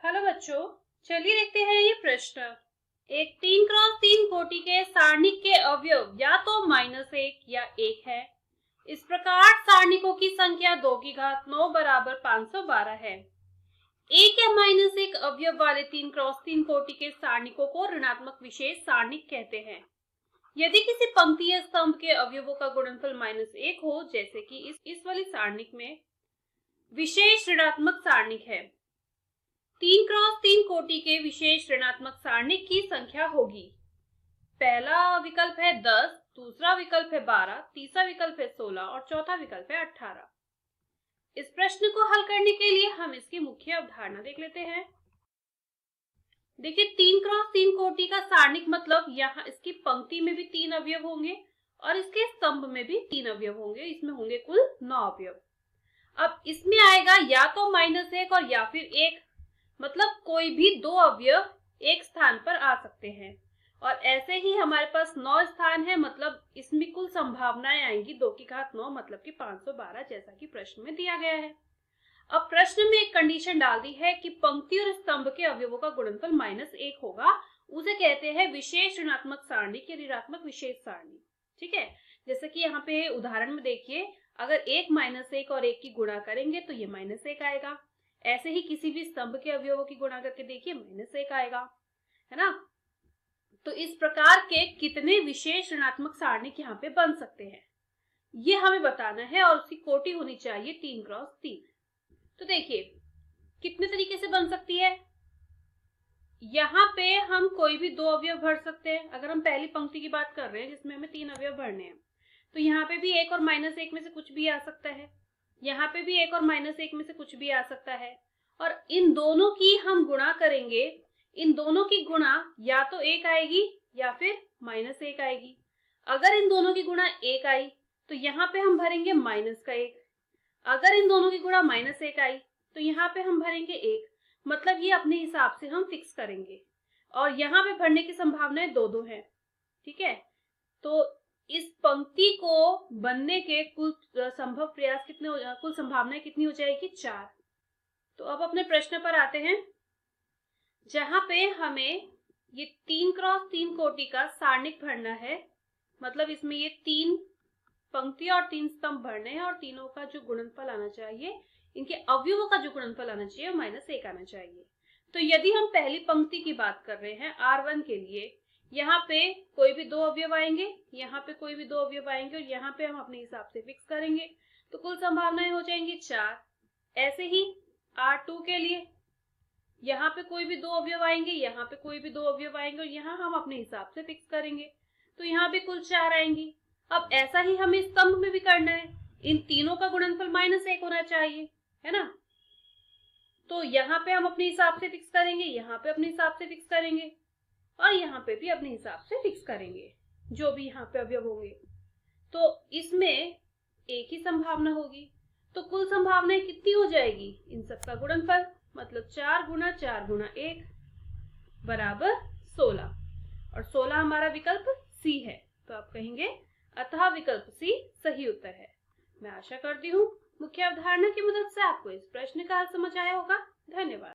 Hello बच्चों, चलिए देखते हैं ये प्रश्न। एक 3x3 कोटि के सारणिक के अवयव या तो -1 या 1 है। इस प्रकार सारणिकों की संख्या 2 की घात 9 बराबर 512 है। एक या -1 अवयव वाले 3x3 कोटि के सारणिकों को ऋणात्मक विशेष सारणिक कहते हैं। यदि किसी पंक्ति या स्तंभ के अवयवों का गुणनफल -1 हो, जैसे कि इस वाली सारणिक में विशेष ऋणात्मक सारणिक है। 3x3 कोटि के विशेष ऋणात्मक सारणिक की संख्या होगी। पहला विकल्प है 10, दूसरा विकल्प है 12, तीसरा विकल्प है 16 और चौथा विकल्प है 18। इस प्रश्न को हल करने के लिए हम इसकी मुख्य अवधारणा देख लेते हैं। देखिए, 3x3 कोटि का सारणिक मतलब यहाँ इसकी पंक्ति में भी 3 अवयव होंगे और इसके स्तंभ में भी 3 अवयव होंगे। इसमें होंगे कुल 9 अवयव। अब इसमें आएगा या तो -1 और या फिर 1, मतलब कोई भी 2 अवयव एक स्थान पर आ सकते हैं। और ऐसे ही हमारे पास 9 स्थान है, मतलब इसमें कुल संभावनाएं आएंगी 2 की घात 9 मतलब कि 512, जैसा कि प्रश्न में दिया गया है। अब प्रश्न में एक कंडीशन डाल दी है कि पंक्ति और स्तंभ के अवयवों का गुणनफल -1 होगा। उसे कहते हैं विशेष ऋणात्मक सारणी या ऋणात्मक विशेष सारणी। ठीक है, जैसे कि यहाँ पे उदाहरण में देखिए, अगर 1 -1 और 1 की गुणा करेंगे तो ये -1 आएगा। ऐसे ही किसी भी स्तंभ के अवयवों की गुणा करके देखिए -1 आएगा, है ना। तो इस प्रकार के कितने विशेष ऋणात्मक सारणिक यहाँ पे बन सकते हैं, ये हमें बताना है और उसकी कोटि होनी चाहिए 3x3। तो देखिए कितने तरीके से बन सकती है। यहाँ पे हम कोई भी 2 अवयव भर सकते हैं। अगर हम पहली पंक्ति की बात कर रहे हैं जिसमें हमें 3 अवयव भरने हैं, तो यहाँ पे भी 1 और -1 में से कुछ भी आ सकता है। यहाँ पे भी 1 और -1 में से कुछ भी आ सकता है। और इन दोनों की हम गुणा करेंगे, इन दोनों की गुणा या तो 1 आएगी या फिर -1 आएगी। अगर इन दोनों की गुणा 1 आई तो यहाँ पे हम भरेंगे -1। अगर इन दोनों की गुणा -1 आई तो यहाँ पे हम भरेंगे 1। मतलब ये अपने हिसाब से हम फिक्स करेंगे और यहाँ पे भरने की संभावनाएं 2-2 है। ठीक है, तो इस पंक्ति को बनने के कुल संभव प्रयास कितने हो, कुल संभावनाएं कितनी हो जाएगी? 4। तो अब अपने प्रश्न पर आते हैं, जहां पे हमें ये 3x3 कोटि का सारणिक भरना है। मतलब इसमें ये 3 पंक्ति और 3 स्तंभ भरने हैं और तीनों का जो गुणनफल आना चाहिए, इनके अवयवों का जो गुणनफल आना चाहिए वो -1 आना चाहिए। तो यदि हम पहली पंक्ति की बात कर रहे हैं R1 के लिए, यहाँ पे कोई भी 2 अवयव आएंगे, यहाँ पे कोई भी 2 अवयव आएंगे और यहाँ पे हम अपने हिसाब से फिक्स करेंगे, तो कुल संभावनाएं हो जाएंगी 4। ऐसे ही R2 के लिए, यहाँ पे कोई भी 2 अवयव आएंगे, यहाँ पे कोई भी 2 अवयव आएंगे और यहाँ हम अपने हिसाब से फिक्स करेंगे, तो यहाँ भी कुल 4 आएंगी। अब ऐसा ही हमें स्तंभ में भी करना है। इन तीनों का गुणनफल -1 होना चाहिए, है ना। तो यहाँ पे हम अपने हिसाब से फिक्स करेंगे, यहाँ पे अपने हिसाब से फिक्स करेंगे और यहाँ पे भी अपने हिसाब से फिक्स करेंगे, जो भी यहाँ पे अवयव होंगे। तो इसमें एक ही संभावना होगी, तो कुल संभावनाएं कितनी हो जाएगी? इन सबका गुणनफल, मतलब 4 गुना 4 गुना 1 बराबर 16। और 16 हमारा विकल्प सी है। तो आप कहेंगे अतः विकल्प सी सही उत्तर है। मैं आशा करती हूँ मुख्य अवधारणा की मदद से आपको इस प्रश्न का हल समझ आया होगा। धन्यवाद।